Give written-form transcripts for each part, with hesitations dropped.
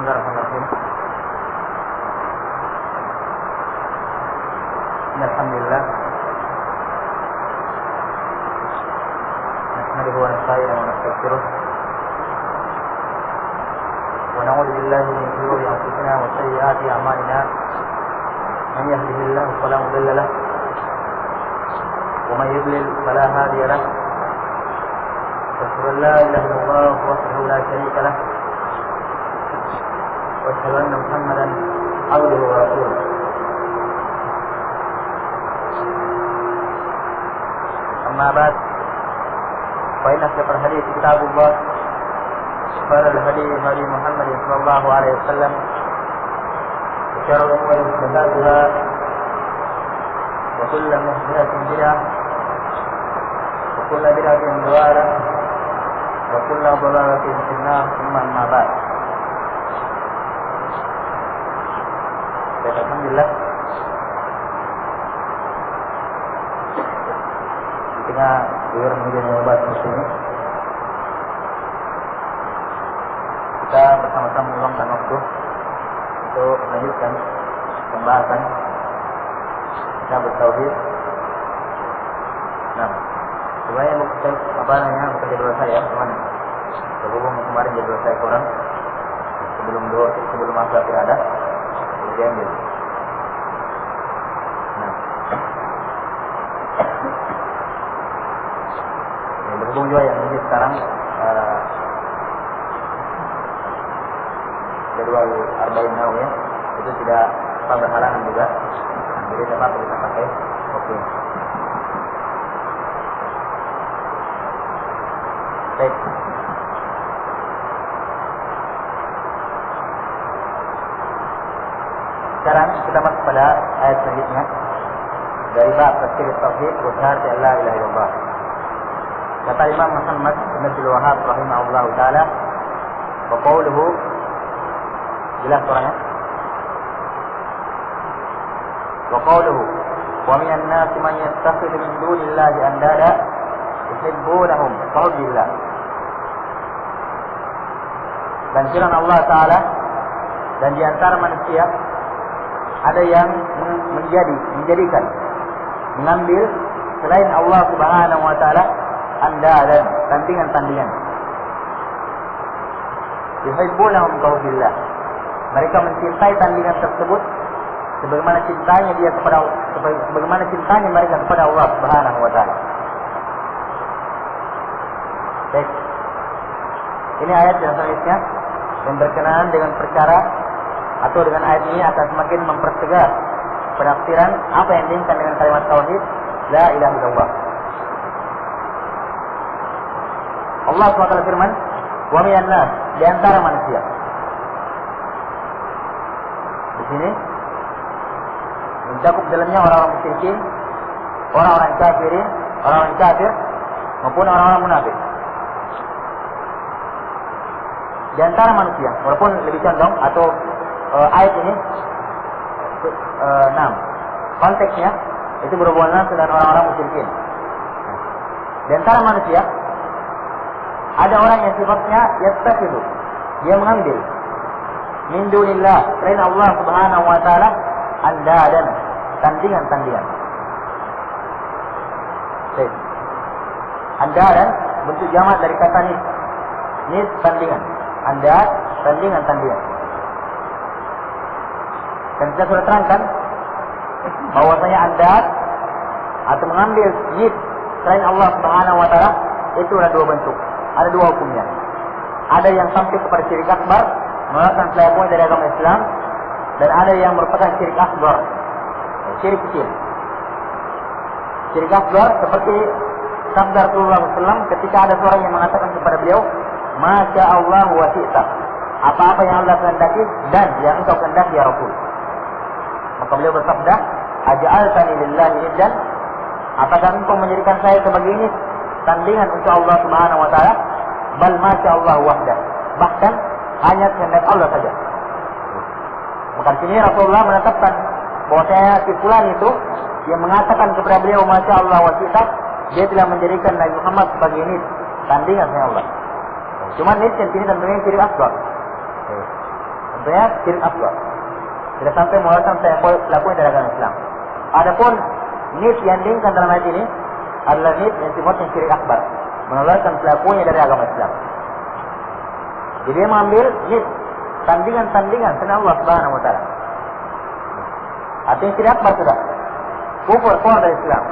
Bismillahirrahmanirrahim. Alhamdulillah. Nahmaduhu wa nasta'inuhu wa nastaghfiruh. Wa na'udzu billahi min shururi anfusina wa sayyiati a'malina. Man yahdihillahu fala mudilla lahu wa man yudlil fala hadiya lahu. Asyhadu an la ilaha illallah wahdahu la syarika lahu. وأشهد أن محمدا عبده ورسوله. أما بعد فإن أصدق الحديث كتاب الله وخير الهدي هدي محمد صلى الله عليه وسلم وشر الأمور محدثاتها وكل محدثة بدعة وكل بدعة ضلالة وكل ضلالة في النار ثم أما بعد. Alhamdulillah, di tengah beliau menjadi obat ini, kita bersama-sama meluangkan waktu untuk melanjutkan pembahasan kita bertauhid. Nah, sebenarnya bukan jadwal saya, cuman berhubung kemarin jadwal saya kurang sebelum masa ada. Diambil. Nah, berhubung juga yang ini sekarang jadwal Arba'in Nawawiyah itu tidak berhalangan juga. Nah, jadi dapat kita pakai. Oke. Baik. Sekarang kita masuk pada ayat selanjutnya dari bab tafsir tauhid wa syahadat la ilaha illallah. Kata Imam Muhammad bin Abdul Wahhab rahimahullahu taala, wa qawluhu, jelas orangnya, wa qawluhu wa minan nasi man yattakhidhu min dunillahi andada yuhibbunahum kahubbillah. Dan firman Allah taala, dan di antara manusia ada yang menjadikan mengambil selain Allah Subhanahu wa taala andadan, tandingan-tandingan. Yuhibbunahum kahubbillah. Mereka mencintai tandingan tersebut sebagaimana cintanya mereka kepada Allah Subhanahu wa taala. Baik. Ini ayat yang selanjutnya yang berkenaan dengan perkara atau dengan ayat ini akan semakin mempertegas penafsiran apa yang diinginkan dengan kalimat tauhid la ilaha illallah. Allah SWT firman, wa minan nas, di antara manusia. Di sini mencakup dalamnya orang-orang musyrikin, orang-orang kafirin, orang-orang kafir maupun orang-orang munafik. Di antara manusia, walaupun lebih condong atau ayat ini, konteksnya itu berhubungan dengan orang-orang musyrikin. Di antara manusia ada orang yang sifatnya yattakhidhu, dia mengambil min dunillah, selain Allah Subhanahu wa taala, andadan, tandingan-tandingan. Baik. Andadan bentuk jamak dari kata nis tandingan. Andad, tandingan-tandingan. Dan kita sudah terangkan bahwasanya andad atau mengambil nid selain Allah Subhanahu wa taala itu ada dua bentuk, ada dua hukumnya. Ada yang sampai kepada syirik akbar, mengeluarkan pelakunya dari agama Islam, dan ada yang merupakan syirik akbar, syirik kecil. Syirik akbar seperti sabda Rasulullah SAW ketika ada seorang yang mengatakan kepada beliau, Masya Allah wa syi'ta, apa-apa yang Allah kehendaki dan yang engkau kehendaki ya Rasul. Maka beliau bersabda, aja'altani lillahi niddan, apakah engkau menjadikan saya sebagai ini tandingan untuk Allah Subhanahu wa taala? Bal masya Allah wahdah, bahkan hanya kehendak Allah saja. Maka di sini Rasulullah menetapkan bahwasanya si fulan itu yang mengatakan kepada beliau masya Allah wa syi'ta, dia telah menjadikan Nabi Muhammad sebagai ini tandingan dengan Allah. Cuma ini tentunya dan syirik akbar. Tentunya syirik akbar. Tidak sampai mengeluarkan pelakunya dari agama Islam. Adapun nif yang diinginkan dalam ayat ini adalah nif yang sifatnya syirik akbar, mengeluarkan pelakunya dari agama Islam. Jadi dia mengambil nif tandingan-tandingan selain Allah Subhanahu wa taala. Artinya syirik akbar sudah. Kufur keluar dari Islam.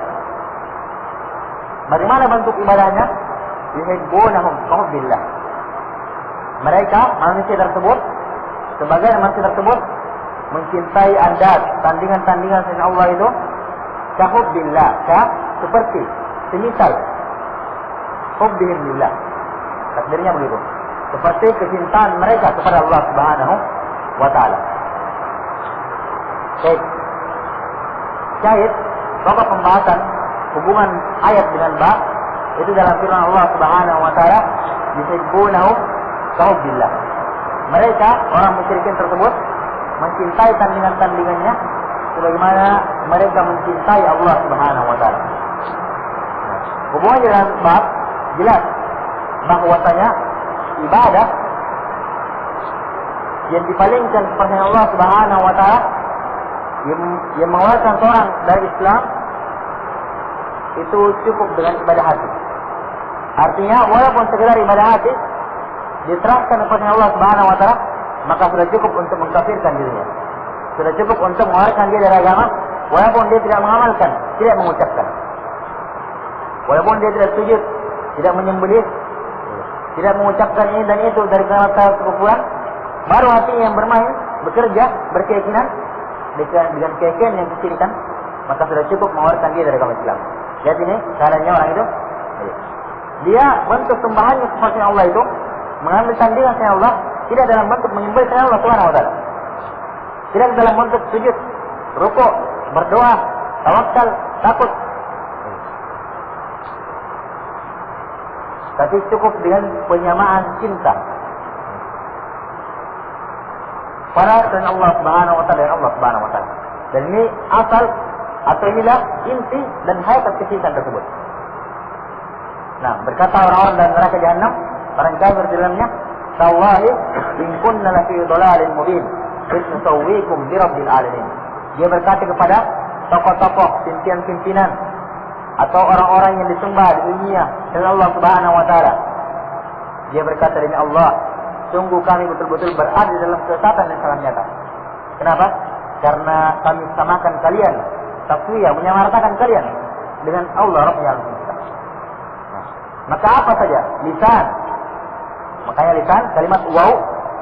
Bagaimana bentuk ibadahnya? Yuhibbunahum kahubbillah. Mereka manusia tersebut, sebagai manusia tersebut mencintai adat, tandingan-tandingan selain Allah itu kahubbillah, seperti semisal hubbihim lillah. Takdirnya begitu. Seperti kecintaan mereka kepada Allah Subhanahu wa taala. Baik. Syahid, pokok pembahasan hubungan ayat dengan ba itu dalam firman Allah Subhanahu wa taala, yuhibbunahum kahubbillah. Mereka orang musyrikin tersebut mencintai tandingan-tandingannya sebagaimana mereka mencintai Allah Subhanahu wa taala. Hubungannya dengan bab jelas bahwasanya ibadah yang dipalingkan kepada Allah Subhanahu wa taala yang mengeluarkan seorang dari Islam itu cukup dengan ibadah hati. Artinya walaupun sekedar ibadah hati diserahkan kepada Allah Subhanahu wa taala, maka sudah cukup untuk mengkafirkan dirinya. Sudah cukup untuk mengeluarkan dia dari agama walaupun dia tidak mengamalkan, tidak mengucapkan. Walaupun dia tidak sujud, tidak menyembelih, tidak mengucapkan ini dan itu dari kata kekufuran, baru hatinya yang bermain, bekerja, berkeyakinan dengan keyakinan yang kesyirikan, maka sudah cukup mengeluarkan dia dari agama Islam. Lihat ini caranya orang itu. Dia bentuk sembahannya seperti Allah itu mengambil tandingan selain Allah, tidak dalam bentuk menyembelih selain Allah Subhanahu wa taala. Tidak dalam bentuk sujud, rukuk, berdoa, tawakal, takut. Tapi cukup dengan penyamaan cinta pada selain Allah Subhanahu wa taala dan Allah Subhanahu wa taala. Dan ini asal atau inilah inti dan hakikat kecintaan tersebut. Nah, berkata orang-orang dalam neraka Jahannam, orang kafir di dalamnya, "Tawallahi in kunna lafi dhalalin mubin, nusawwikum bi rabbil alamin." Dia berkata kepada tokoh-tokoh, pimpinan-pimpinan atau orang-orang yang disembah di dunia dengan Allah Subhanahu wa taala. Dia berkata, demi Allah, sungguh kami betul-betul berada dalam kesesatan yang sangat nyata. Kenapa? Karena kami samakan kalian, taswiyah, menyamaratakan kalian dengan Allah Rabbul Alamin. Maka apa saja? Lisan. Makanya lisan, kalimat waw,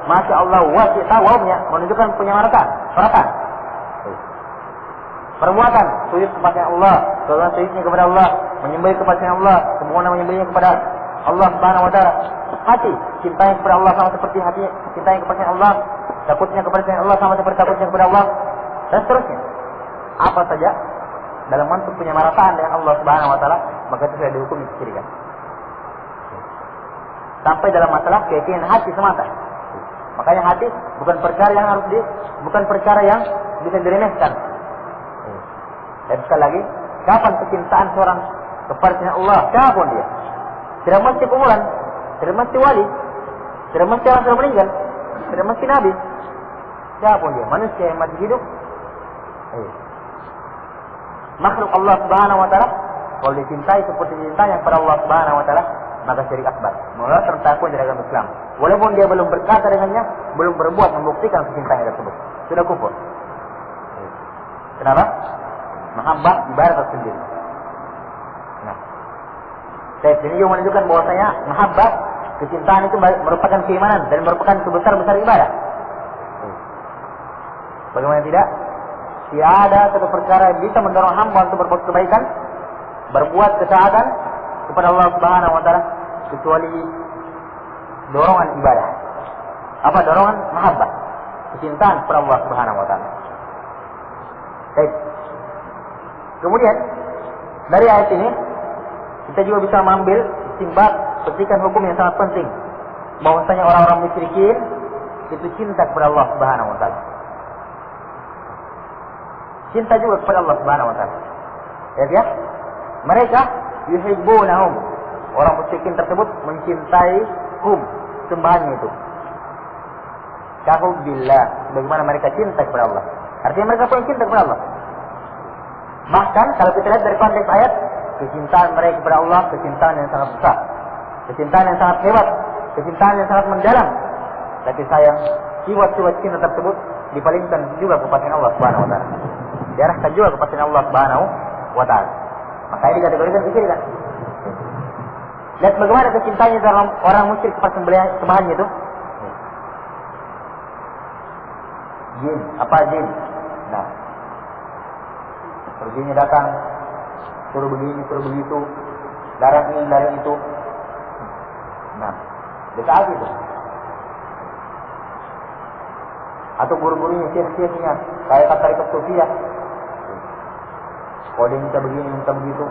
Masya Allah, wasita, wawnya menunjukkan penyamarataan, perasaan. Perbuatan, sujud kepada Allah, solat sujudnya kepada Allah, menyembelih kepada Allah, kemudian menyembelihnya kepada Allah Subhanahu wa taala. Hati, cintanya kepada Allah sama seperti hati cintanya kepada Allah, takutnya kepada Allah sama seperti takutnya kepada Allah, dan seterusnya. Apa saja dalam bentuk penyamarataan dengan Allah Subhanahu wa taala, maka itu sudah dihukumi kesyirikan. Sampai dalam masalah keyakinan hati semata. Makanya hati bukan perkara yang bukan perkara yang bisa diremehkan. Dan sekali lagi, kapan kecintaan seorang kepada Allah, siapapun dia, tidak mesti kumpulan, tidak mesti wali, tidak mesti orang sudah meninggal, tidak mesti nabi, siapapun dia, manusia yang masih hidup, makhluk Allah Subhanahu wa taala, kalau dicintai seperti cintanya kepada Allah Subhanahu wa taala, maka syirik akbar, mengeluarkan takwa dari agama Islam. Walaupun dia belum berkata dengannya, belum berbuat membuktikan kecintanya tersebut, sudah kufur. Kenapa? Mahabbah ibarat tersendiri. Nah, ini juga menunjukkan bahwasanya mahabbah, kecintaan itu merupakan keimanan dan merupakan sebesar-besar ibadah. Bagaimana tidak? Tiada satu perkara yang bisa mendorong hamba untuk berbuat kebaikan, berbuat ketaatan kepada Allah Subhanahu wa taala kecuali dorongan ibadah. Apa dorongan? Mahabbah, kecintaan kepada Allah Subhanahu wa taala. Baik. Kemudian dari ayat ini kita juga bisa mengambil istinbat, petikan hukum yang sangat penting, bahwasanya orang-orang musyrikin itu cinta kepada Allah Subhanahu wa taala. Cinta juga kepada Allah Subhanahu wa taala. Ya? Mereka yuhibbunahum. Orang musyrikin tersebut mencintai sembahannya itu. kahubbillah, bagaimana mereka cinta kepada Allah. Artinya mereka punya cinta kepada Allah. Bahkan kalau kita lihat dari konteks ayat, kecintaan mereka kepada Allah, kecintaan yang sangat besar, kecintaan yang sangat hebat, kecintaan yang sangat mendalam. Tapi sayang, sifat-sifat cinta tersebut dipalingkan juga kepada Allah Subhanahu wa taala. Diarahkan juga kepada Allah Subhanahu wa taala. Maka ini dikategorikan kesyirikan. Lihat bagaimana kecintaannya dalam orang musyrik kepada sembahannya itu. Jin, apa jin? Nah, jinnya datang, suruh begini, suruh begitu, darah ini, darah itu. Nah, dekat itu. Atau guru-gurunya, syekh-syekhnya, kayak tarekat Sufia. Kalau dia minta begini, minta begitu,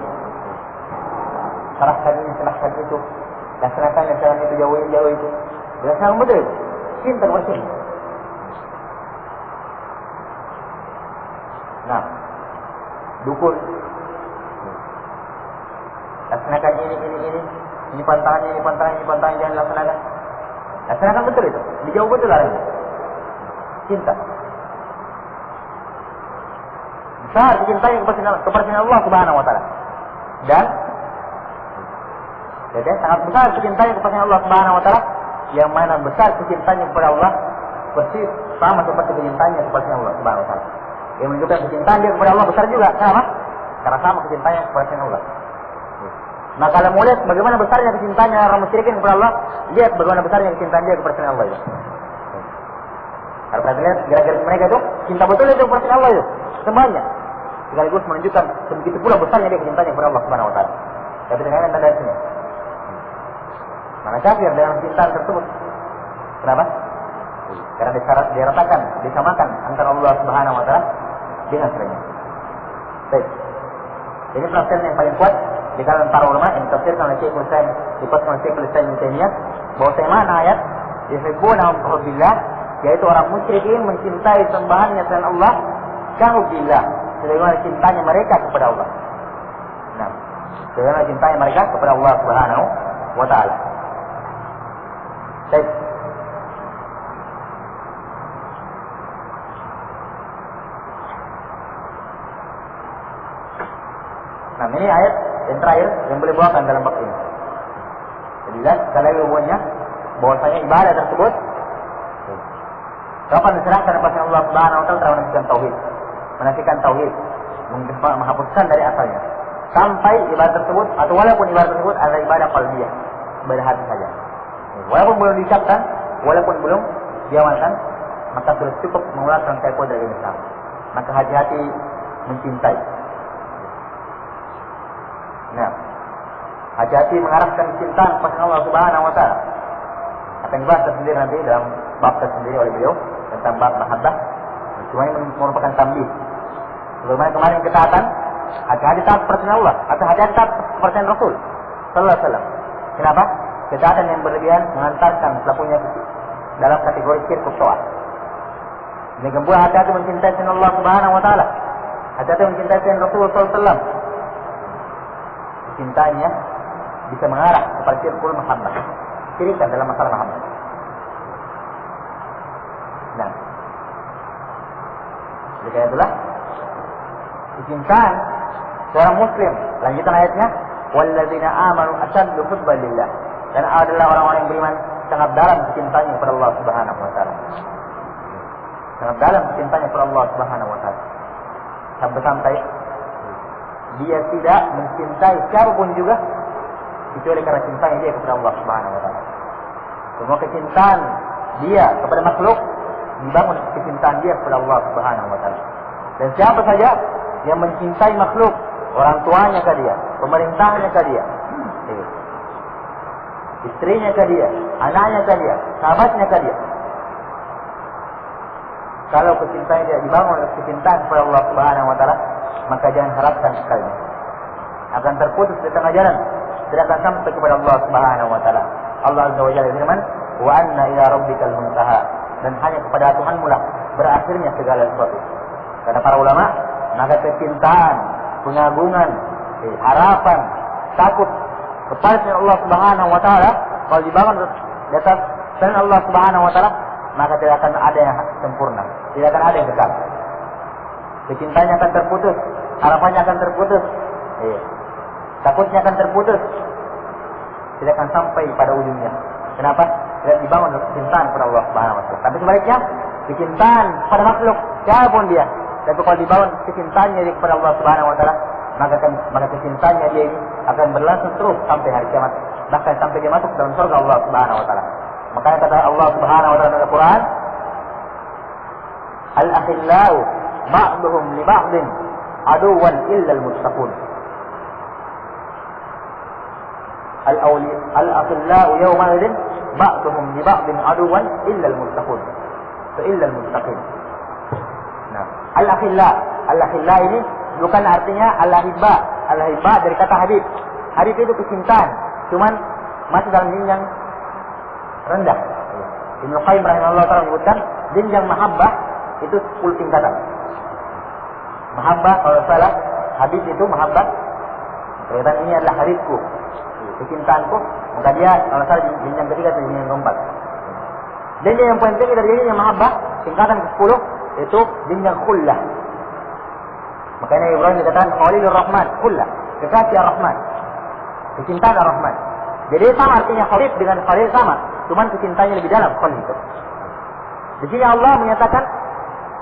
serahkan ini, serahkan itu, laksanakan yang itu, jauh itu. Berdasarkan betul, cinta kepada sini. Nah, dukun, laksanakan ini pantangannya, jangan laksanakan. Laksanakan betul itu, dijauh betul arahnya. Cinta. Besar kecintanya kepada Allah Subhanahu wa taala. Dan jadi sangat besar kecintanya kepada Allah Subhanahu wa taala, yang mana besar kecintanya kepada Allah persis sama seperti kecintanya kepada Allah Subhanahu wa taala. Yang menunjukkan kecintaan dia kepada Allah besar juga. Kenapa? Karena sama kecintanya kepada Allah. Nah, kalau mau lihat bagaimana besarnya kecintanya orang musyrikin kepada Allah, lihat bagaimana besarnya kecintaan dia kepada Allah itu. Kalau kita lihat gerak-gerik mereka itu cinta betul itu kepada Allah itu, semuanya. Sekaligus menunjukkan begitu pula besarnya dia kecintanya kepada Allah Subhanahu wa taala. Tapi dengan tanda sini. Mana kafir dengan cintaan tersebut? Kenapa? Karena diratakan, disamakan antara Allah Subhanahu wa taala dengan selainnya. Baik. Ini penafsiran yang paling kuat di kalangan para ulama yang ditafsirkan oleh Syekh Hussein, dipasang oleh Syekh Hussein bin Taimiyah, bahwa mana ayat yuhibbunahum kahubbillah, yaitu orang musyrikin mencintai sembahannya selain Allah kahubbillah, sebagaimana cintanya mereka kepada Allah. Nah, sebagaimana cintanya mereka kepada Allah Subhanahu wa taala. Baik. Nah, ini ayat yang terakhir yang boleh bawakan dalam bab ini. Jadi lihat sekali hubungannya bahwasanya ibadah tersebut kapan diserahkan kepada Allah Subhanahu wa taala terhadap menafikan tauhid, menghapuskan dari asalnya. Sampai ibadah tersebut atau walaupun ibadah tersebut adalah ibadah qalbiyah, ibadah hati saja. Walaupun belum diucapkan, walaupun belum diamalkan, maka sudah cukup mengulas rangkaian kode dari Islam. Maka hati-hati mencintai. Nah, hati-hati mengarahkan cintaan kepada Allah Subhanahu wa taala. Akan dibahas tersendiri nanti dalam bab tersendiri oleh beliau tentang bab mahabbah. Cuma ini merupakan tambih. Sebagaimana kemarin ketaatan, hati-hati taat kepada Allah atau hati-hati taat kepada Rasul sallallahu alaihi wasallam. Kenapa? Ketaatan yang berlebihan mengantarkan pelakunya dalam kategori syirik taat. Demikian pula hati-hati mencintai Allah Subhanahu wa taala. Hati-hati mencintai Rasul sallallahu alaihi wasallam. Cintanya bisa mengarah kepada syirkul mahabbah, syirikan dalam masalah mahabbah. Nah, jadi itulah kecintaan seorang muslim. Lanjutan ayatnya, walladzina amanu ashaddu hubban lillah. Dan adalah orang-orang yang beriman sangat dalam kecintaannya kepada Allah Subhanahu wa taala. Sangat dalam kecintaannya kepada Allah Subhanahu wa taala. Sampai dia tidak mencintai siapapun juga kecuali karena cintanya dia kepada Allah Subhanahu wa taala. Semua kecintaan dia kepada makhluk dibangun kecintaan dia kepada Allah Subhanahu wa taala. Dan siapa saja yang mencintai makhluk, orang tuanya ke dia, pemerintahnya ke dia, istrinya ke dia, anaknya ke dia, sahabatnya ke dia, kalau kecintaan dia dibangun oleh kecintaan kepada Allah Subhanahu wa taala, maka jangan harapkan sekali akan terputus di tengah jalan, tidak akan sampai kepada Allah Subhanahu wa taala. Allah Azza wa Jalla firman, "Wa anna ila rabbikal muntaha." Dan hanya kepada Tuhanmu lah berakhirnya segala sesuatu. Kata para ulama, maka kecintaan, pengagungan, harapan, takut kepada Allah Subhanahu wa taala kalau dibangun di atas selain Allah Subhanahu wa taala, maka tidak akan ada yang sempurna, tidak akan ada yang kekal. Kecintanya akan terputus, harapannya akan terputus, takutnya akan terputus, tidak akan sampai pada ujungnya. Kenapa? Tidak dibangun kecintaan kepada Allah Subhanahu wa taala. Tapi sebaliknya, kecintaan pada makhluk siapapun dia, tapi kalau dibangun kecintaannya kepada Allah Subhanahu wa taala, maka kecintaannya dia ini akan berlangsung terus sampai hari kiamat, bahkan sampai dia masuk dalam surga Allah Subhanahu wa taala. Makanya kata Allah Subhanahu wa taala dalam Al-Qur'an, "Al-akhillau ba'duhum li ba'din aduwwan illa al-muttaqun." Al-akhillau yawma idzin ba'duhum li ba'din aduwwan illa al-muttaqun. Illa al-muttaqin. Nah, al-akhilla ini bukan artinya al-ahibba. Al-ahibba dari kata habib. Habib itu kecintaan, cuman masih dalam jenjang rendah. Ibnu Qayyim rahimahullah ta'ala menyebutkan jenjang mahabbah itu 10 tingkatan. Mahabbah kalau salah, habib itu mahabbah. Berarti ini adalah habibku, kecintaanku. Maka dia kalau salah jenjang ketiga atau jenjang keempat. Jenjang yang penting dari jenjang mahabbah, tingkatan ke-10 itu jenjang khullah. Makanya Ibrahim dikatakan Khalilur Rahman, khullah, kekasih Ar-Rahman, kecintaan Ar-Rahman. Jadi sama artinya Khalid dengan Khalil sama, cuman kecintaannya lebih dalam Khalid itu. Di sini Allah menyatakan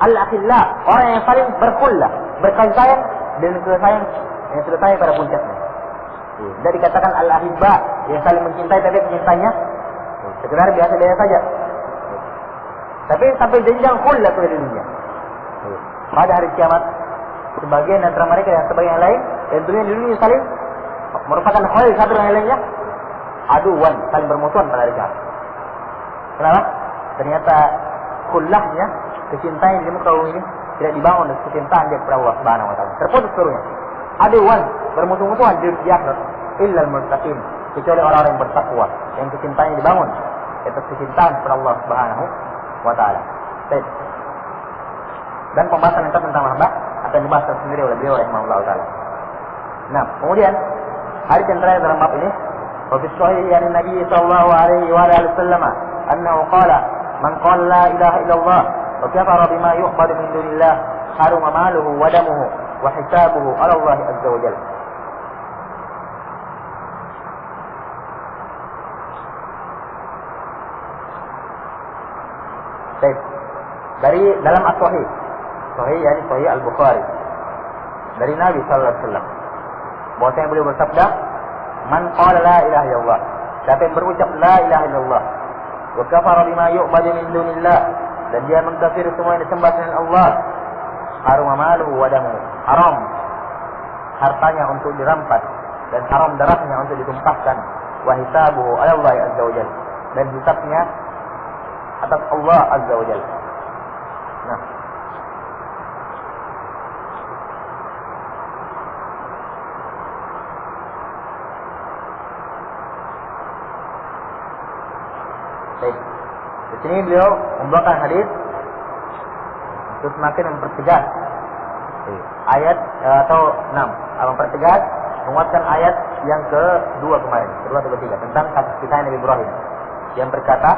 al-akhillah, orang yang saling berkhullah, berkasih sayang dan yang sudah sayang pada puncaknya. Dan dikatakan al-ahibba, yang saling mencintai tapi kecintaannya sekedar biasa-biasa saja. Tapi sampai jenjang khullah itu di dunia. Pada hari kiamat, sebagian antara mereka dan sebagian yang lain, tentunya di dunia saling merupakan khalil satu dengan yang lainnya, aduan, saling bermusuhan pada hari kiamat. Kenapa? Ternyata khullahnya, kecintaan di muka bumi ini tidak dibangun dengan kecintaan dia kepada Allah Subhanahu wa taala. Terputus seluruhnya. Aduan, bermusuh-musuhan di akhirat. Illa al-muttaqin, kecuali orang-orang yang bertakwa, yang kecintaannya dibangun atas kecintaan kepada Allah Subhanahu wa taala. Baik. Dan pembahasan tentang mahabbah akan dibahas sendiri oleh beliau rahimahullah taala. Nah, kemudian hadis yang terakhir dalam bab ini, wa fi sahih an Nabi sallallahu alaihi wa alihi wasallam annahu qala man qala la ilaha illallah wa kafara bima yu'badu min dunillah haruma maluhu wa damuhu wa hisabuhu ala Allah azza wa jalla. Baik. Dari dalam as-sahih, sahih yakni sahih al-Bukhari, dari Nabi sallallahu alaihi wasallam, bahwasanya beliau bersabda, man qala la ilaha illallah, siapa yang berucap la ilaha illallah, wa kafara bima yu'badu min dunillah, dan dia mengkafiri semua yang disembah selain Allah, harum maluhu wa damuhu, haram hartanya untuk dirampas dan haram darahnya untuk ditumpahkan, wa hisabuhu ala Allah azza wa jalla, dan hisabnya atas Allah azza wa jalla. Nah, baik. Di sini beliau membawakan hadis untuk semakin mempertegas ayat atau mempertegas, menguatkan ayat yang kedua kemarin, kedua atau ketiga, tentang kisah Nabi Ibrahim yang berkata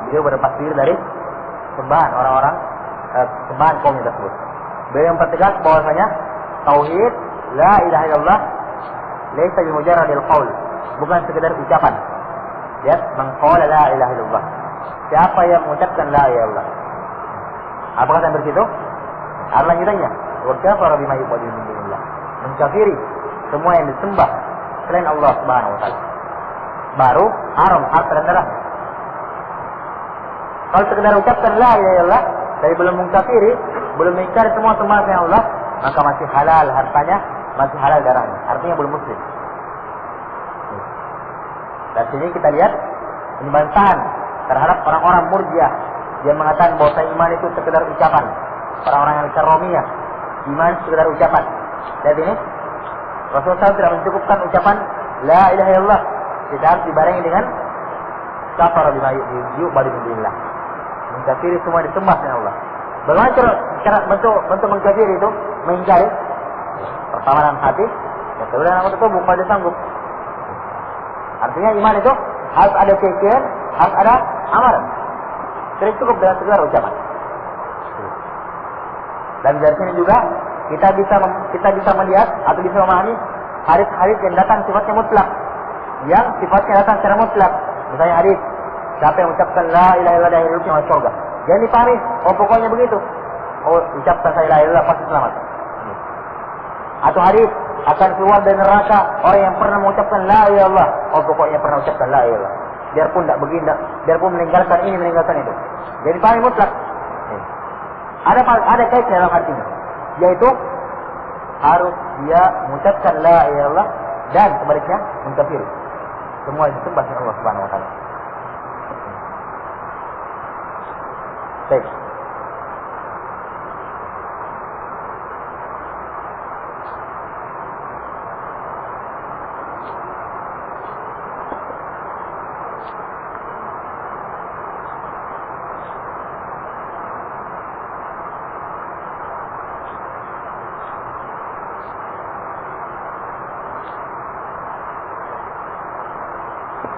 beliau berlepas diri dari sembahan orang-orang, sembahan kaumnya tersebut. Beliau mempertegas bahwasanya tauhid la ilaha illallah laisa bimujarradil qaul, bukan sekedar ucapan. Ya, man qala la ilaha illallah, siapa yang mengucapkan la ilaha illallah, apakah sampai situ? Ada lanjutannya, wa kafara bima yu'badu min dunillah, mengkafiri semua yang disembah selain Allah Subhanahu wa taala. Baru haram harta dan darahnya. Kalau sekedar ucapkan la ilaha illallah, dari belum mengkafiri, belum mengingkari semua sembahan selain Allah, maka masih halal hartanya, masih halal darahnya. Artinya belum muslim. Dan sini kita lihat ini bantahan terhadap orang-orang Murji'ah yang mengatakan bahwa iman itu sekedar ucapan. Orang-orang yang karomiyah, iman sekedar ucapan. Lihat ini, Rasulullah SAW tidak mencukupkan ucapan la ilaha illallah, tidak harus dibarengi dengan kafara bima yu'badu min dunillah, mengkafiri semua disembah oleh Allah. Bagaimana cara bentuk mengkafiri itu? Mengingkari pertama dalam hati, yang kedua dalam tubuh kalau dia sanggup. Artinya iman itu harus ada keyakinan, harus ada amalan. Jadi cukup dengan sekedar ucapan. Dan dari sini juga kita bisa melihat atau bisa memahami hadis-hadis yang datang sifatnya mutlak, yang sifatnya datang secara mutlak. Misalnya hadis, siapa yang mengucapkan la ilaha illallah dari hidupnya masuk surga. Jangan dipahami, oh pokoknya begitu. Oh, ucapkan la ilaha illallah pasti selamat. Atau hadis, akan keluar dari neraka orang yang pernah mengucapkan la ilaha illallah. Oh pokoknya pernah mengucapkan la ilaha illallah. Biarpun tidak begini, biarpun meninggalkan ini, meninggalkan itu. Jadi pahami mutlak. Ada kait dalam artinya, yaitu harus dia mengucapkan la ilaha illallah dan sebaliknya mengkafiri. Semua itu bahasa Allah Subhanahu wa taala. Baik.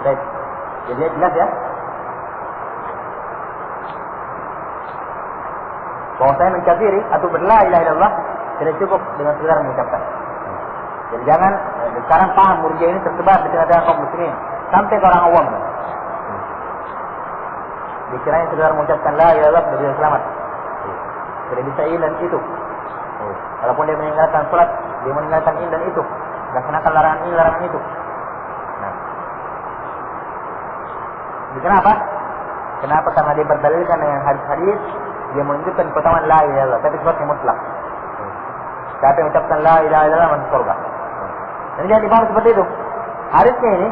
Baik. Jadi jelas ya. Bahwa saya menkafiri atau berla ilaha illallah tidak cukup dengan sekedar mengucapkan. Jadi jangan sekarang paham Murji'ah ini tersebar di tengah-tengah kaum muslimin sampai ke orang awam. Dikiranya sekedar mengucapkan la ilaha illallah sudah bisa selamat. Tidak bisa ini dan itu. Walaupun dia meninggalkan salat, dia meninggalkan ini dan itu, laksanakan larangan ini, larangan itu. Kenapa? Kenapa? Karena dia berdalilkan dengan hadis-hadis, dia menunjukkan keutamaan la ilaha illallah, tapi sifatnya mutlak. Siapa yang mengucapkan la ilaha illallah masuk surga. Dan jangan dipahami seperti itu. Hadisnya ini,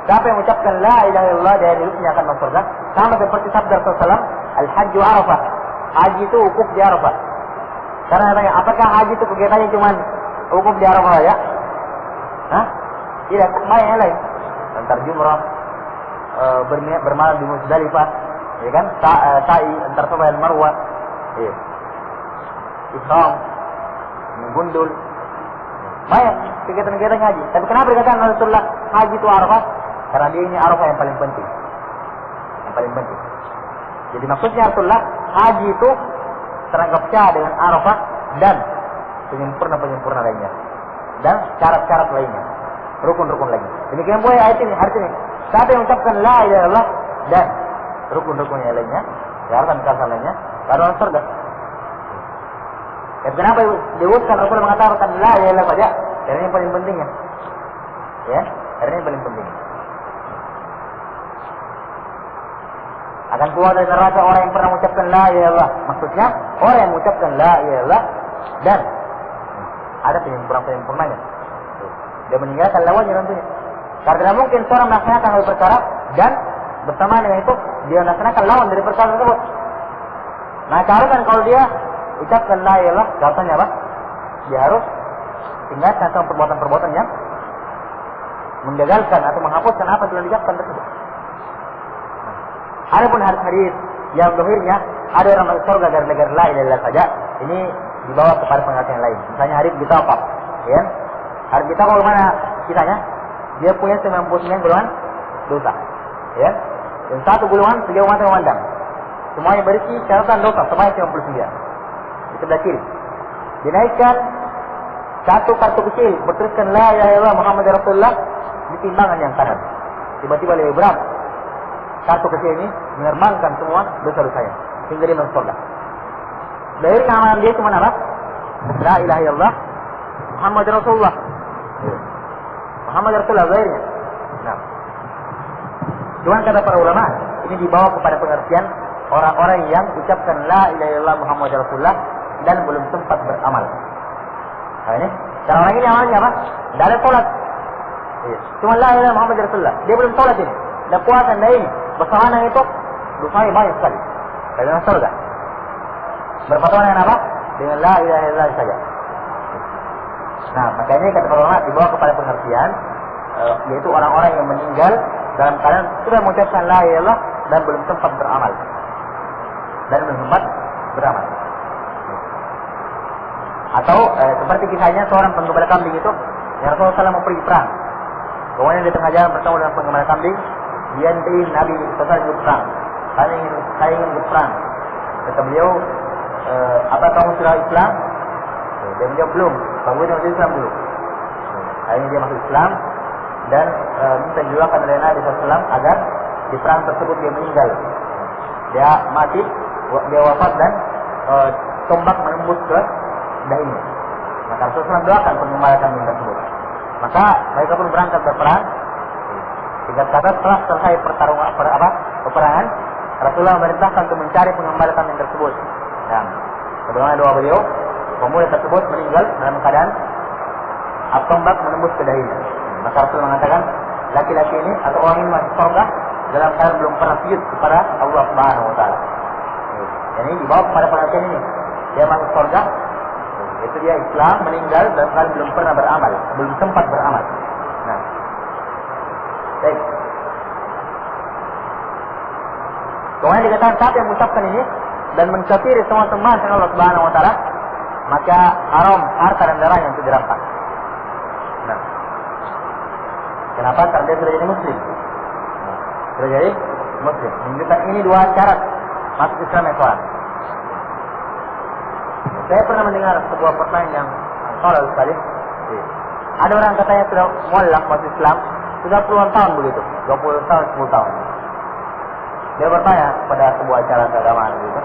siapa yang mengucapkan la ilaha illallah dari hidupnya akan masuk surga, sama seperti sabda Rasulullah, al-hajju Arafah. Haji itu wukuf di Arafah. Karena katanya, apakah haji itu kegiatannya cuma wukuf di Arafah ya? Hah? Tidak, banyak yang lain. Antar jumrah, bermalam di Muzdalifah, ya kan? Sa'i antar Safa dan Marwah, iya. Ihram, menggundul, banyak kegiatan-kegiatan haji. Tapi kenapa dikatakan Rasulullah haji itu Arafah? Karena dia ini Arafah yang paling penting, yang paling penting. Jadi maksudnya Rasulullah haji itu terangkap syah dengan Arafah dan penyempurna lainnya dan syarat-syarat lainnya, rukun-rukun lainnya. Demikian pula ayat ini, hari ini. Siapa yang mengucapkan la ilaha illallah dan rukun-rukunnya lainnya, syarat-syarat lainnya, baru masuk surga. Ya, kenapa diutuskan Rasulullah mengatakan la ilaha illallah saja? Karena ini paling pentingnya. Ya, karena ini paling penting. Akan keluar dari neraka orang yang pernah mengucapkan la ilaha illallah. Maksudnya orang yang mengucapkan la ilaha illallah dan ada penyempurnanya. Dia meninggalkan lawannya tentunya. Karena tidak mungkin seorang melaksanakan hal perkara dan bersamaan dengan itu dia melaksanakan lawan dari perkara tersebut. Nah, seharusnya kalau dia ucapkan la ilaha illallah, caranya apa? Dia harus tinggalkan sama perbuatan-perbuatan yang menggagalkan atau menghapuskan apa yang telah diucapkan tersebut. Adapun hadis-hadis yang zahirnya ada orang masuk surga gara-gara la ilaha illallah saja, ini dibawa kepada pengertian lain. Misalnya hadis bitaqah, ya. Hadis bitaqah bagaimana kisahnya? Dia punya 99 golongan dosa, ya. Dan satu golongan sejauh mata memandang. Semuanya berisi catatan dosa sebanyak 99. Di sebelah kiri. Dinaikkan satu kartu kecil bertuliskan la ilaha illallah Muhammad Rasulullah di timbangan yang kanan. Tiba-tiba lebih berat. Kartu kecil ini menerbangkan semua dosa-dosanya sehingga dia masuk surga. Dari amalan dia cuma apa? La ilaha illallah Muhammad Rasulullah. Muhammad Rasulullah zahirnya. Nah, cuma kata para ulama ini dibawa kepada pengertian orang-orang yang ucapkan la ilaha illallah Muhammad Rasulullah dan belum sempat beramal. Nah ini, cara orang ini amalnya apa? Tidak ada sholat. Cuma la ilaha illallah Muhammad Rasulullah. Dia belum sholat ini. Dan puasa dan ini. Bersamaan dengan itu, dosanya banyak sekali. Dengan surga. Berpatuan dengan apa? Dengan la ilaha illallah saja. Nah, makanya kata para ulama dibawa kepada pengertian yaitu orang-orang yang meninggal dalam keadaan sudah mengucapkan la ilaha illallah dan belum sempat beramal. Atau seperti kisahnya seorang penggembala kambing itu, yang Rasulullah SAW mau pergi perang. Kemudian di tengah jalan bertemu dengan penggembala kambing, dia nanti Nabi SAW ikut perang. saya ingin berperang. Kata beliau, apa kamu sudah Islam? Dia menjawab belum. Kamu dia masuk Islam dulu. Akhirnya dia masuk Islam dan minta didoakan oleh Nabi SAW agar di perang tersebut dia meninggal. Dia mati, dia wafat dan tombak menembus ke dahinya. Maka Rasulullah doakan pengembalian yang tersebut. Maka mereka pun berangkat berperang. Singkat kata setelah selesai peperangan, Rasulullah memerintahkan untuk mencari pengembalian yang tersebut. Dan sebagaimana doa beliau, pemuda tersebut meninggal dalam keadaan tombak menembus ke dahinya. Maka Rasulullah mengatakan, laki-laki ini atau orang ini masuk surga dalam keadaan belum pernah sujud kepada Allah Subhanahu Wa Taala. Jadi dibawa kepada pengertian ini, dia masuk surga, itu dia Islam, meninggal dalam keadaan belum pernah beramal, belum sempat beramal. Nah, baik. Kemudian dikatakan saat yang mengucapkan ini dan mencapiri semua teman dengan Allah Subhanahu Wa Taala, maka haram harta dan darahnya untuk dirampas. Nah, kenapa? Karena dia sudah jadi Muslim. Sudah jadi Muslim. Menunjukkan ini dua syarat masuk Islam yang soal. Saya pernah mendengar sebuah pertanyaan yang soal sekali. Ada orang katanya sudah mualaf masuk Islam sudah puluhan tahun begitu, 20 tahun, 10 tahun. Dia bertanya pada sebuah acara keagamaan begitu.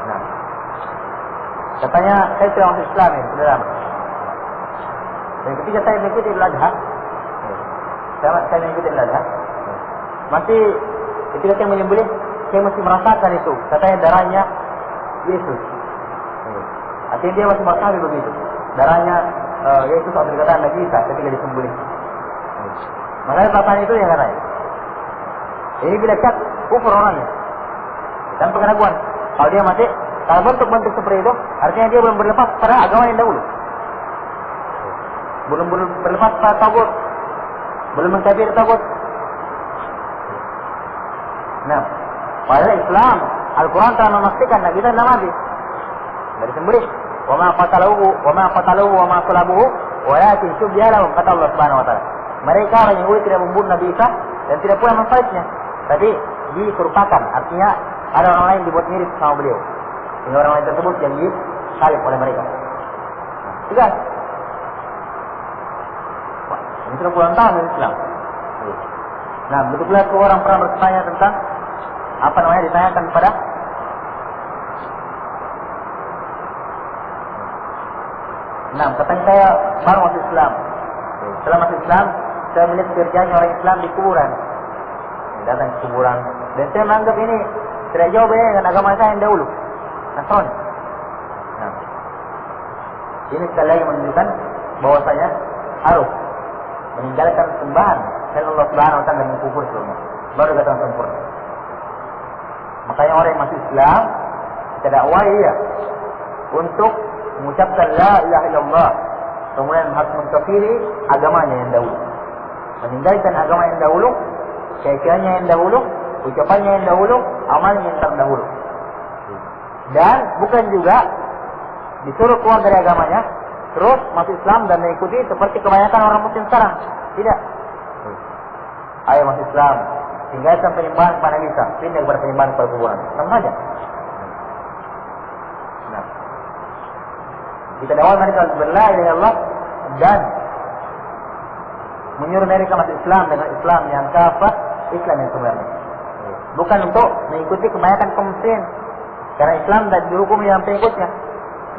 Nah, katanya saya sudah masuk Islam ini sudah lama. Dan ketika saya mengikuti Idul Adha, saya mengikuti Idul Adha, masih ketika saya menyembelih, saya masih merasakan itu. Katanya darahnya Yesus. Artinya dia masih merasakan begitu. Darahnya Yesus atau dikatakan Nabi Isa ketika disembelih. Makanya perasaan itu yang katanya. Ini bila cat kufur orangnya. Dan pengakuan. Kalau dia mati, kalau bentuk-bentuk seperti itu, artinya dia belum berlepas pada agama yang dahulu. Belum berlepas pada tagut. Belum mencabir tagut. Nah, pada Islam, Al-Quran telah memastikan Nabi Isa tidak mati. Dari sembelih. Wa ma qataluhu wa ma salabuhu walakin syubbiha lahum, kata Allah Subhanahu Wa Taala. Mereka orang Yahudi tidak membunuh Nabi Isa dan tidak pula memsalibnya, tapi diserupakan. Artinya ada orang lain dibuat mirip sama beliau, sehingga orang lain tersebut yang disalib oleh mereka. Sudah. Ini sudah puluhan tahun dari Islam. Nah, begitu pula orang pernah bertanya tentang ditanyakan kepada katanya saya baru masuk Islam. Setelah masuk Islam, saya melihat kerjanya orang Islam di kuburan. Datang ke kuburan. Dan saya menganggap ini tidak jauh beda dengan agama saya yang dahulu, Nasrani. Nah, ini sekali lagi menunjukkan bahwasanya harus meninggalkan sembahan dan Allah Subhanahu Wa Taala dan mengkufur seluruhnya. Baru kata sempurna. Makanya orang yang masuk Islam, kita dakwai dia untuk mengucapkan la ilaha illallah, kemudian harus mengkafiri agamanya yang dahulu, meninggalkan agama yang dahulu, keyakinannya yang dahulu, ucapannya yang dahulu, amalnya yang terdahulu. Dan bukan juga disuruh keluar dari agamanya terus masuk Islam dan mengikuti seperti kebanyakan orang Muslim sekarang. Tidak. Ayo masuk Islam, tinggalkan penyembahan kepada Nabi Isa, pindah kepada penyembahan kepada kuburan. Sama saja. Kita dakwah mereka berla ilaha illallah dan menyuruh mereka masuk Islam dengan Islam yang kafah, Islam yang sebenarnya. Bukan untuk mengikuti kebanyakan kaum muslimin. Karena Islam tidak dihukumi dengan pengikutnya.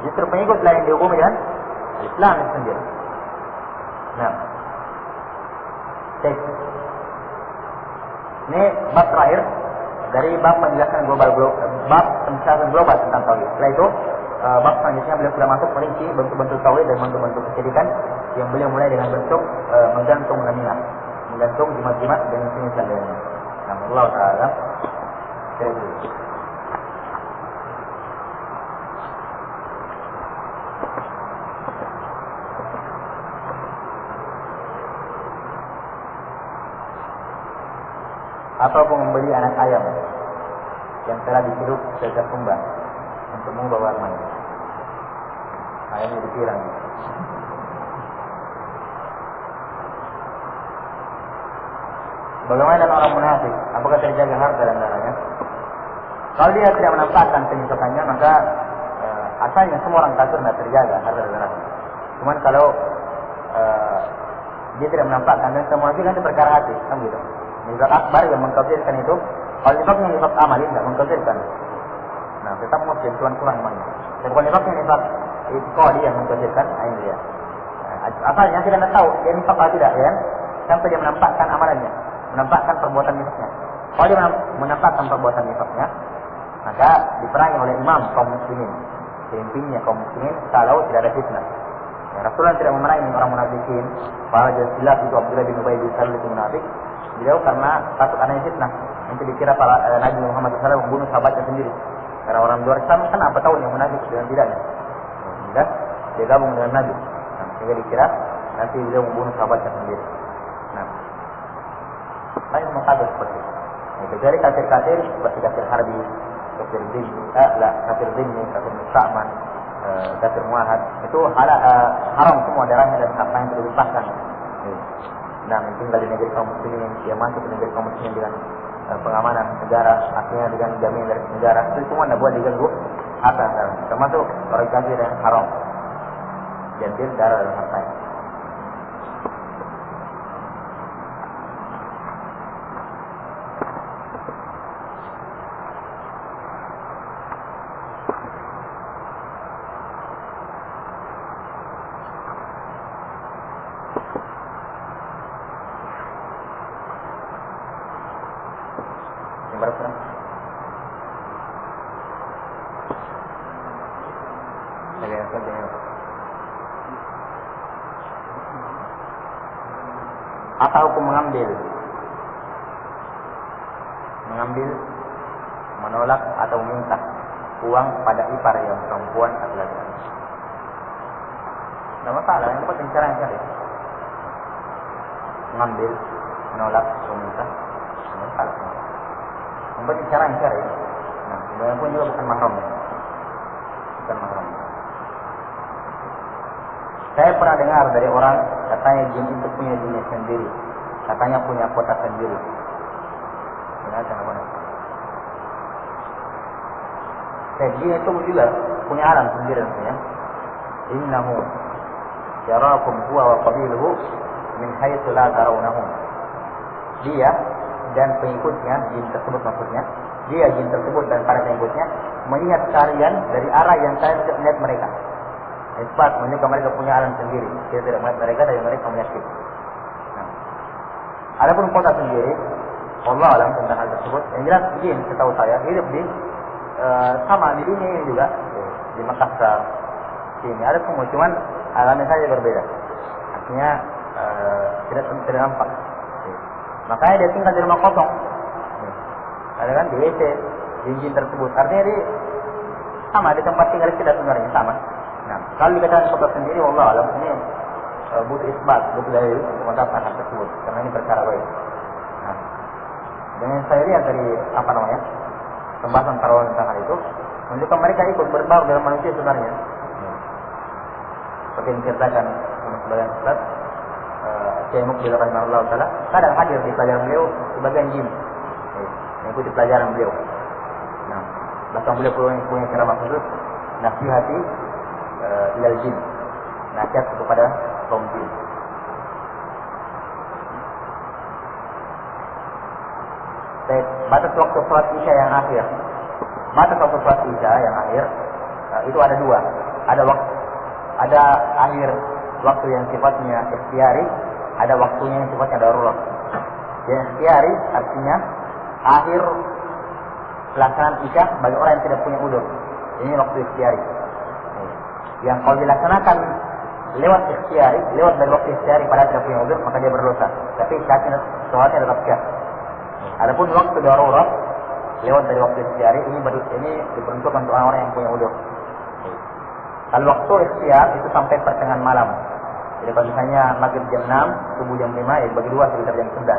Justru pengikutlah yang dihukumi dengan Islam itu sendiri. Nah, ini bab terakhir dari bab penjelasan bab penjelasan global tentang tauhid. Setelah itu bab selanjutnya beliau sudah masuk merinci bentuk-bentuk tauhid dan bentuk-bentuk kesyirikan yang beliau mulai dengan bentuk menggantung namimah, menggantung jimat-jimat dan semisal lainnya. Allah Taala. Atau membeli anak ayam yang telah dihirup sejak kembang untuk mengubah warnanya. Ayamnya dipirang. Bagaimana dengan orang munafik? Apakah terjaga harta dan darahnya? Kalau dia tidak menampakkan penyisakannya, maka asalnya semua orang kafir tidak terjaga harta darahnya. Cuman kalau dia tidak menampakkan, dan semua itu nanti perkara hati, kan gitu. Nifaq akbar yang mengkafirkan itu, kalau nifaqnya nifaq amali tidak mengkafirkan. Nah, tetap muslim, tuan kurang imannya. Dan kalau nifaqnya nifaq itikadi yang mengkafirkan, ini dia. Asalnya kita tidak tahu dia nifaq atau tidak, ya kan? Sampai dia menampakkan amalannya, menampakkan perbuatan nifaqnya. Kalau dia menampakkan perbuatan nifaqnya, maka diperangi oleh imam kaum muslimin, pemimpinnya kaum muslimin, kalau tidak ada fitnah. Ya, Rasulullah tidak memerangi orang munafikin. Para jelas itu Abdullah bin Ubay bin Salul itu munafik. Beliau karena takut adanya fitnah. Nanti dikira para Nabi Muhammad SAW membunuh sahabatnya sendiri. Karena orang luar Islam kan apa tahu yang munafik dengan tidaknya. Dan dia gabung dengan Nabi. Nah, sehingga dikira nanti beliau membunuh sahabatnya sendiri. Nah, banyak mengkafir seperti itu. Nah, kecuali kafir-kafir seperti kafir harbi, kafir zimmi, kafir musta'man, kafir muahad, itu haram semua darahnya dan hartanya itu dilimpahkan. Nah, tinggal di negeri kaum muslimin, dia masuk ke negeri kaum muslimin dengan pengamanan negara, artinya dengan jaminan dari negara, itu semua tidak boleh diganggu harta darah. Termasuk orang kafir yang haram, jadi darah dan hartanya. Apa hukum mengambil, menolak atau minta uang pada ipar yang perempuan atau laki-laki? Tidak masalah, yang penting cara yang syar'i. Mengambil, menolak atau minta, tidak masalah. Yang penting cara yang syar'i. Nah, yang pun juga bukan mahram. Bukan mahram. Saya pernah dengar dari orang, katanya jin itu punya dunia sendiri, katanya punya kota sendiri. Benar atau tidak? Jin itu juga punya alam sendiri namanya. Innahu yarakum huwa wa qabiluhu min haitsu la tarawnahum. Dia dan pengikutnya, jin tersebut maksudnya, dia jin tersebut dan para pengikutnya melihat kalian dari arah yang kalian tidak melihat mereka. Isbat menunjukkan mereka punya alam sendiri. Kita tidak melihat mereka dari mereka melihat kita. Nah, adapun kota sendiri, Allah alam tentang hal tersebut. Yang jelas jin setahu saya hidup di sama di dunia ini juga, di Makassar. Sini ada semua, cuman alamnya saja berbeda. Artinya tidak nampak. Makanya dia tinggal di rumah kosong. Ada kan di WC jin tersebut. Artinya dia sama di tempat tinggal kita sebenarnya sama. Nah, kalau dikatakan kota sendiri, Allah alam ini butuh isbat, butuh dalil untuk mengatakan hal tersebut, karena ini perkara baik. Nah, dengan saya lihat dari pembahasan para ulama tentang hal itu, menunjukkan mereka ikut berbaur dengan manusia sebenarnya. Seperti yang diceritakan sebagian ustaz, Syekh Mukbil rahimahullah taala, kadang hadir di pelajaran beliau sebagian jin, mengikuti pelajaran beliau. Nah, bahkan beliau punya ceramah khusus nasihati ilal jin, nasihat kepada kaum jin. Batas waktu sholat isya yang akhir. Batas waktu sholat isya yang akhir itu ada dua. Ada akhir waktu yang sifatnya ikhtiari, ada waktunya yang sifatnya darurat. Yang ikhtiari artinya akhir pelaksanaan isya bagi orang yang tidak punya udzur. Ini waktu ikhtiari. Yang kalau dilaksanakan lewat ikhtiari, lewat dari waktu ikhtiari pada tidak punya udzur, maka dia berdosa. Tapi sholatnya tetap sah. Adapun waktu darurat lewat dari waktu ikhtiari ini diperuntukkan untuk orang-orang yang punya udzur. Kalau waktu ikhtiar itu sampai pertengahan malam. Jadi kalau misalnya maghrib jam 6, subuh jam 5, ya bagi dua sekitar jam 9.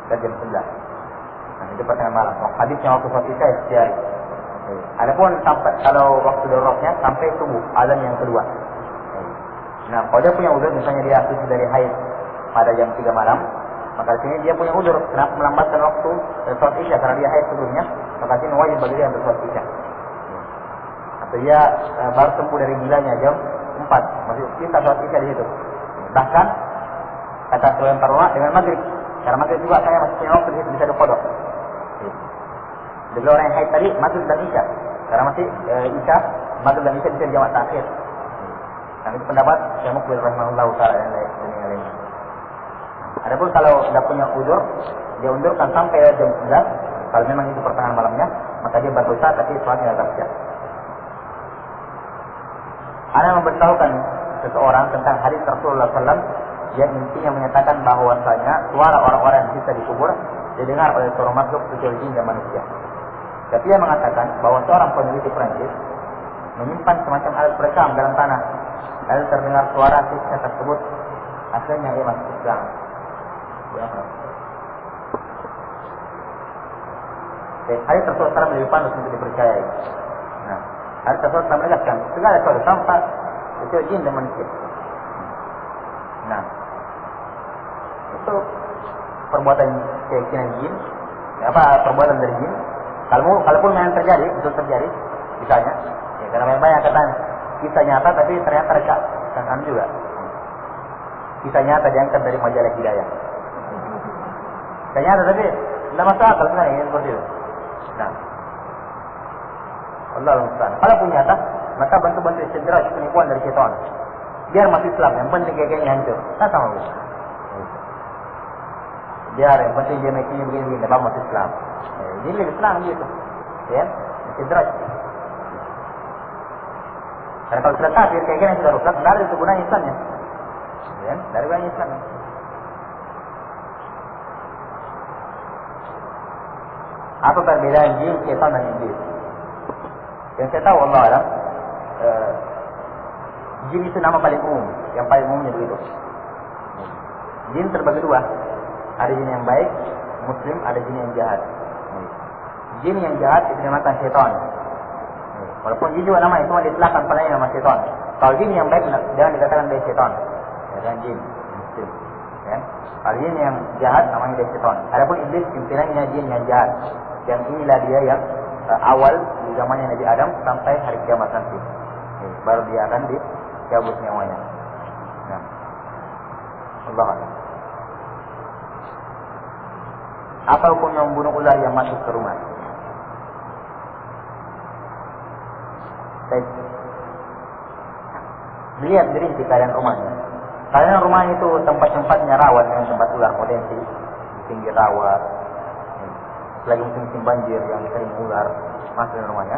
Sekitar jam 9. Nah, itu pertengahan malam. Hadisnya waktu sholat isya ikhtiari. Adapun sampai kalau waktu daruratnya sampai subuh, azan yang kedua. Nah, kalau dia punya udzur, misalnya dia suci dari haid pada jam 3 malam, maka di sini dia punya udzur. Kenapa melambatkan waktu sholat isya? Karena dia haid sebelumnya. maka ini wajib bagi dia untuk sholat isya. Atau dia baru sembuh dari gilanya jam 4, masih kita sholat isya di situ. Bahkan kata sebagian para ulama dengan maghrib, karena maghrib juga saya masih punya waktu di situ bisa dikodok. Jadi orang yang haid tadi maghrib dan isya, karena masih isya, maghrib dan isya bisa jamak takhir. Nah, itu pendapat Syekh Muqbil rahimahullah taala dan lain-lainnya. Adapun kalau tidak punya uzur, dia undurkan sampai jam 11. Kalau memang itu pertengahan malamnya, maka dia berdosa tapi sholatnya tetap sah. Ana memberitahukan seseorang tentang hadis Rasulullah SAW yang intinya menyatakan bahwasanya suara orang-orang yang bisa dikubur didengar oleh seorang makhluk kecuali jin dan manusia. Tapi dia mengatakan bahwa seorang peneliti Prancis menyimpan semacam alat perekam dalam tanah. Lalu terdengar suara sisnya tersebut, akhirnya ia masuk Islam. Hadis Rasulullah SAW lebih pantas untuk dipercayai. Nah, hadis Rasulullah SAW menegaskan segala sesuatu tanpa kecuali jin dan manusia. Nah, itu perbuatan keyakinan jin, perbuatan dari jin. Kalaupun memang terjadi, betul terjadi, misalnya, ya, karena banyak katakan kisah nyata tapi ternyata rekaan juga. Kisah nyata diangkat dari majalah Hidayah. Kisah nyata tapi tidak masuk akal sebenarnya seperti itu. Nah, Allahul Musta'an. Kalau pun nyata, maka bantu-bantu istidraj penipuan dari syaitan. Biar masuk Islam, yang penting kayaknya hancur. Nah, sama bu. Biar yang penting dia making begini-begini, dapat masuk Islam. Ini lebih senang gitu. Ya, istidraj. Karena kalau sudah kafir, kayaknya sudah rusak, tidak ada itu gunanya Islamnya. Ya, dari gunanya Islamnya. Apa perbedaan jin, syaitan dan iblis? Yang saya tahu Allah alam, jin itu nama paling umum, yang paling umumnya begitu. Jin terbagi dua, ada jin yang baik, muslim, ada jin yang jahat. Jin yang jahat itu dinamakan syaitan. Walaupun jin juga nama itu cuma diistilahkan padanya nama syaitan. Kalau jin yang baik jangan dikatakan dari syaitan, ya kan jin muslim. Ya. Kalau jin yang jahat namanya dari syaitan. Adapun iblis pimpinannya jin yang jahat. Dan inilah dia yang awal di zamannya Nabi Adam sampai hari kiamat nanti. Baru dia akan dicabut nyawanya. Nah, Allah Allah. Apa hukum membunuh ular yang masuk ke rumah? Baik. Lihat di keadaan rumahnya. Karena rumah itu tempat-tempatnya rawan dengan tempat ular potensi, di pinggir rawa. Lagi musim banjir yang sering ular masuk ke rumahnya,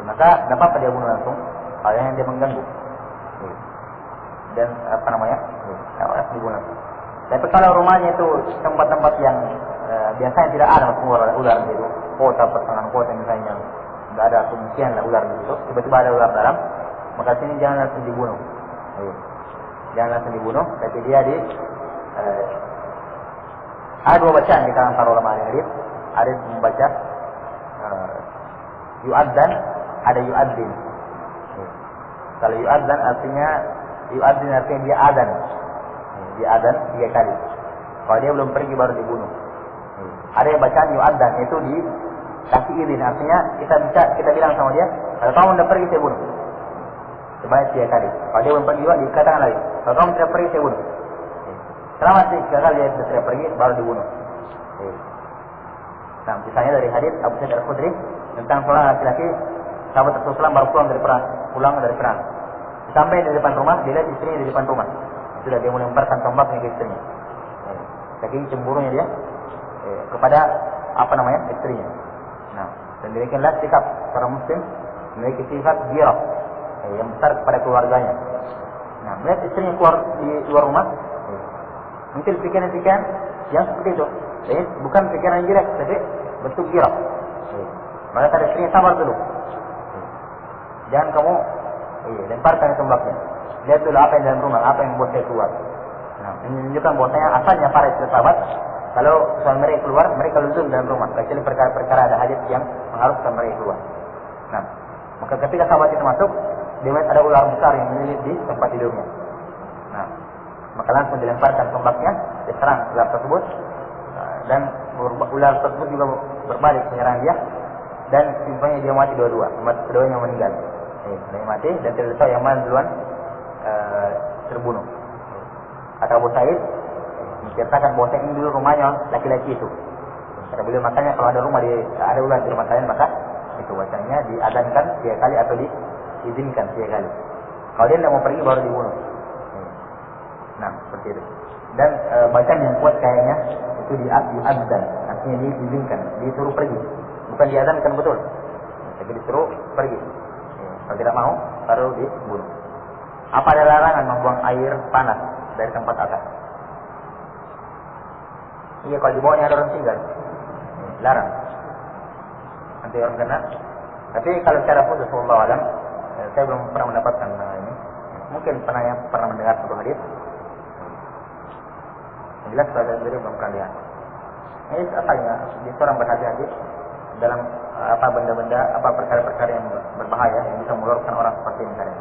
maka tidak apa-apa dia bunuh langsung, kalau yang dia mengganggu. Dan harus dibunuh. Tapi kalau rumahnya itu tempat-tempat yang biasanya tidak ada ular gitu, kota pertengahan kota misalnya, tidak ada kemungkinan lah ular gitu, tiba-tiba ada ular dalam, maka sini jangan langsung dibunuh. Jangan langsung dibunuh, tapi dia ada dua bacaan di kalangan para ulama hadis. Ada yang membaca yu'adzan, ada yu'adzin. Kalau yu'adzan artinya dia adan. Dia adan 3 kali. Kalau dia belum pergi baru dibunuh. Ada yang bacaan yu'adzan, itu dikasih izin, artinya kita bilang sama dia, kalau kamu sudah pergi saya bunuh. Sebanyak 3 kali. Kalau dia belum pergi juga dikatakan lagi, kalau kamu tidak pergi saya bunuh. Selama 3 kali dia sudah pergi baru dibunuh. Nah, misalnya dari hadis Abu Sa'id Al-Khudri tentang seorang laki-laki sahabat Rasulullah baru pulang dari perang. Sampai di depan rumah, dia lihat istrinya di depan rumah. Sudah dia mulai melemparkan tombaknya ke istrinya. Saking cemburunya dia kepada istrinya. Nah, dan demikianlah sikap para muslim memiliki sifat ghirah yang besar kepada keluarganya. Nah, melihat istrinya keluar di luar rumah, mungkin pikiran-pikiran yang seperti itu. Jadi bukan pikiran yang jelek, tapi bentuk ghirah. Maka kata istrinya, sabar dulu. Jangan kamu lemparkan tombaknya. Lihat dulu apa yang dalam rumah, apa yang membuat saya keluar. Nah, menunjukkan bahwasanya asalnya para sahabat, kalau suami mereka keluar, mereka luzum dalam rumah. Kecuali perkara-perkara ada hadis yang mengharuskan mereka keluar. Nah, maka ketika sahabat itu masuk, dia melihat ada ular besar yang melilit di tempat tidurnya. Nah, maka langsung dilemparkan tombaknya, diserang ular tersebut. Dan ular tersebut juga berbalik menyerang dia, dan tiba-tiba dia mati dua-dua, keduanya meninggal. Dia mati dan tidak tahu yang mana duluan terbunuh. Kata Abu Sa'id menceritakan bahwa ini dulu rumahnya laki-laki itu. Kata beliau, makanya kalau ada ular di rumah kalian, maka itu bacanya diadzankan 3 kali atau diizinkan 3 kali. Kalau dia tidak mau pergi baru dibunuh. Nah, seperti itu. Dan bacaan yang kuat kayaknya itu diadzan, artinya diizinkan, disuruh pergi, bukan diadzankan betul. Tapi disuruh pergi. Kalau tidak mau, baru dibunuh. Apa ada larangan membuang air panas dari tempat atas? Iya, kalau di bawahnya ada orang tinggal, larang. Nanti orang kena. Tapi kalau secara khusus, wallahu alam, saya belum pernah mendapatkan ini. Mungkin pernah mendengar satu hadis. Jelas saya sendiri belum pernah lihat. Ini apanya? Di seorang berhati-hati dalam benda-benda, perkara-perkara yang berbahaya yang bisa mengeluarkan orang seperti ini tadi.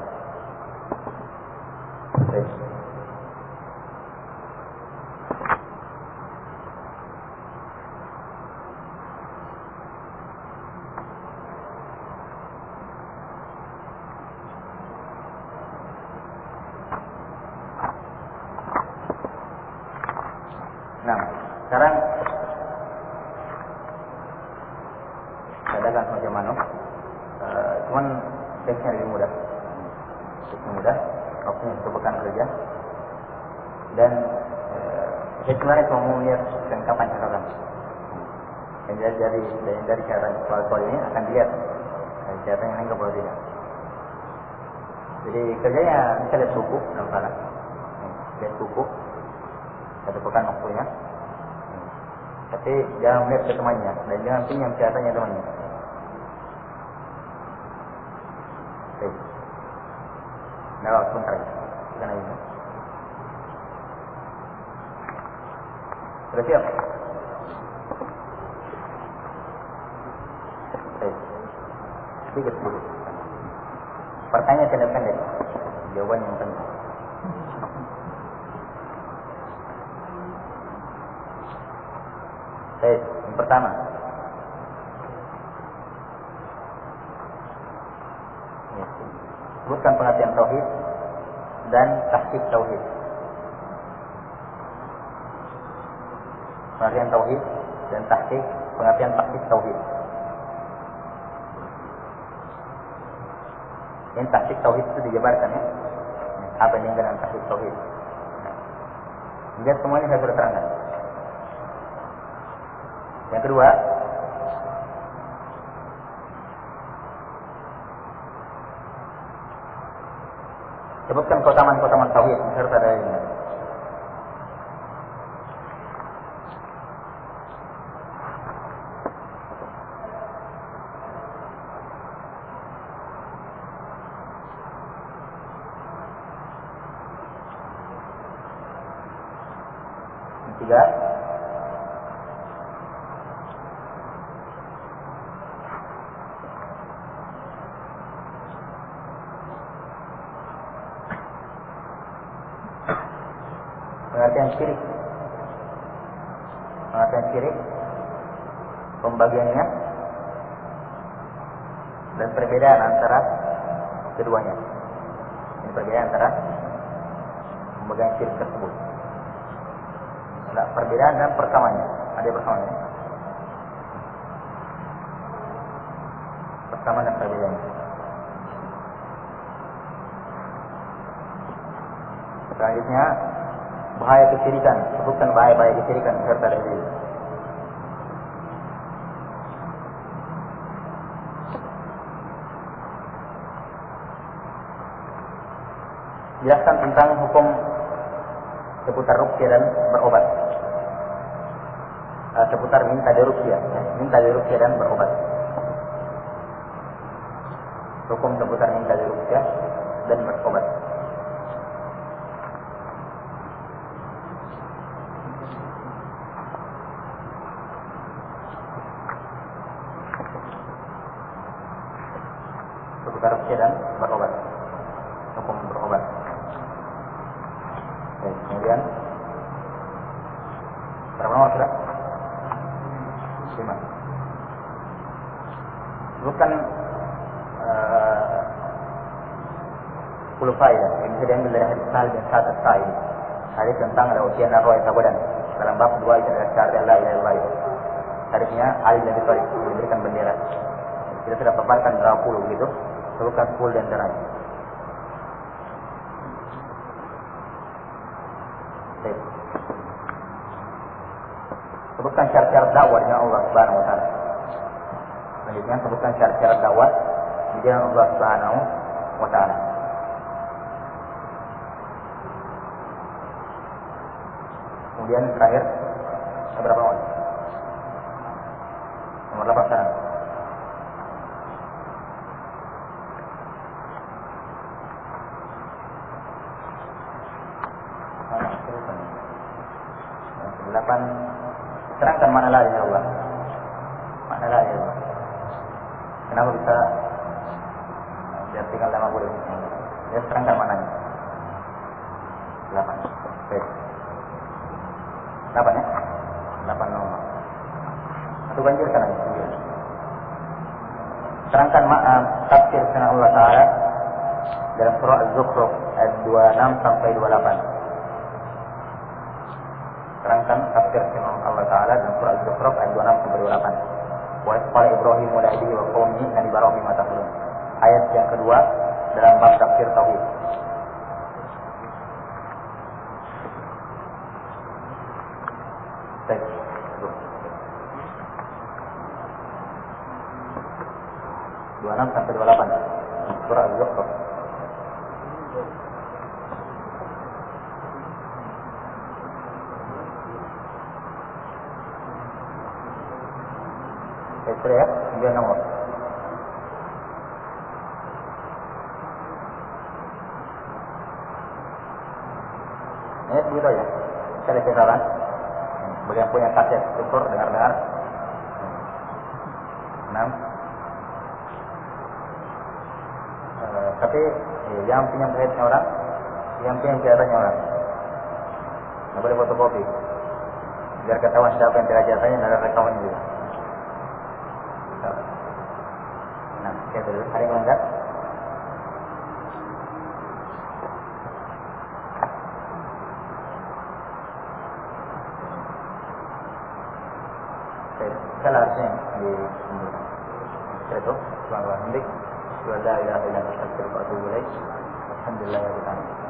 Nah, sekarang katakan macam mana? Cuman teksnya lebih mudah. Waktunya untuk bekan kerja. Dan saya sebenarnya cuma mau lihat dan kapan catatan. Dan dari catatan soal ini akan dilihat catatan yang lain kalau tidak. Jadi kerjanya bisa lihat suku, salah. Lihat suku. 1 pekan waktunya. Tapi jangan melihat ke temannya dan jangan pinjam catatannya temannya. Baik. Nah, sebentar lagi. Jangan lagi. Sudah siap? Baik. Sedikit dulu. Pertanyaan pendek-pendek. Jawaban yang penting. Baik, yang pertama. Sebutkan pengertian tauhid dan tahqiq tauhid. Pengertian tauhid dan tahqiq, pengertian tahqiq tauhid. Yang tahqiq tauhid itu dijabarkan ya. Apa yang dengan tahqiq tauhid? Lihat semuanya saya sudah terangkan. Yang kedua, sebutkan keutamaan tauhid serta dalilnya. Yang ketiga, pengertian syirik, pembagiannya dan perbedaan antara keduanya. Ini perbedaan antara pembagian syirik tersebut. Ada perbedaan dan persamaannya. Ada persamaannya. Persamaan dan perbedaannya. Selanjutnya, bahaya kesyirikan, sebutkan bahaya kesyirikan serta dalil. Jelaskan tentang hukum seputar ruqyah dan berobat. Seputar minta diruqyah dan berobat. Hukum seputar minta diruqyah dan berobat. Seputar ruqyah dan berobat. Hukum berobat. Baik, kemudian berapa nomor sudah? 5. Bukan 10 faedah yang bisa diambil dari hadis Sahal bin Sa'ad As-Sa'idi. Hadis tentang ada ujian roh yang tabadan. Dalam bab 2 itu adalah syarat la ilaha illallah. Hadisnya Ali bin Abi Thalib memberikan bendera. Kita sudah paparkan berapa puluh begitu. Sebutkan 10 di antaranya. Sebutkan syarat-syarat dakwah dengan Allah Subhanahu wa taala. Selanjutnya sebutkan syarat-syarat dakwah di jalan Allah Subhanahu wa taala. Kemudian terakhir berapa nomor? Nomor 8 sekarang. Nomor 8. Terangkan mana la ilaha illallah. Mana la ilaha illallah. Kenapa bisa biar tinggal 50? Ya terangkan mananya. 8. Baik. 8 ya? 8 nomor. Atau banjirkan aja. Terangkan tafsir firman Allah Ta'ala dalam surah Az-Zukhruf ayat 26 sampai 28. Terangkan tafsir firman Allah Ta'ala dalam surah Az-Zukhruf ayat 26 sampai 28. Wa qala Ibrahim wa abihi wa qaumihi an ibaru mimma taqulun. Ayat yang kedua dalam bab tafsir tauhid. Baik. 26 sampai 28. Surah Az-Zukhruf. Itu ya, 9 nomor. Ini begitu ya. Saya lihat saran. Bagi yang punya kaset syukur dengar-dengar. 6. Tapi yang punya kasetnya orang, yang punya jatahnya orang. Nggak boleh fotokopi. Biar ketahuan siapa yang tidak jatahnya dan ada rekamannya juga. Nah, saya dulu. Ada yang melanggar? Kalau harusnya di itu, Subhanallah, Alhamdulillah, la ilaha illa anta astaghfiruka wa atubu ilaik. Alhamdulillah ya Rabbil alamin.